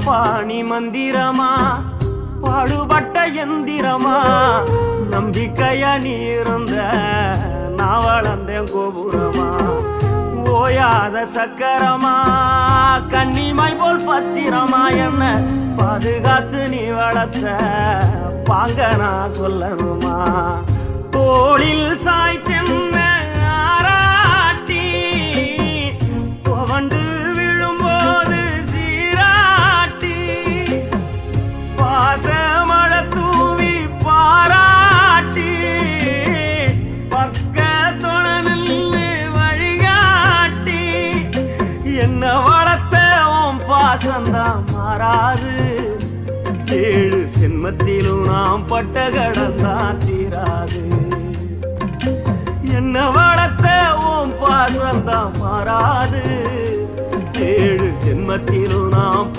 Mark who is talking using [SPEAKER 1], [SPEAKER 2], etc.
[SPEAKER 1] பாணி மந்திரமா பாடுபட்ட எந்திரமா நம்பிக்கையா நீ இருந்த நான் வளர்ந்தேன் கோபுரமா ஓயாத சக்கரமா கன்னிமாய் போல் பத்திரமா என்ன பாதுகாத்து நீ வளர்த்த பாங்க நான் சொல்லணுமா தோளில் சாய்த்தென்ன ஆராட்டி துவண்டு விழும்போது சீராட்டி பாசமழ தூவி பாராட்டி பக்கத்தொட நின்று வழிகாட்டி என்ன வளர்த்த உன் பாசந்தான் மாறாது ஏழு சென்மத்திலும் நாம் பட்ட கடந்தான் தீராது என்ன வளர்த்த உன் பாசந்தான் மாறாது ஏழு ஜென்மத்திலும் நாம்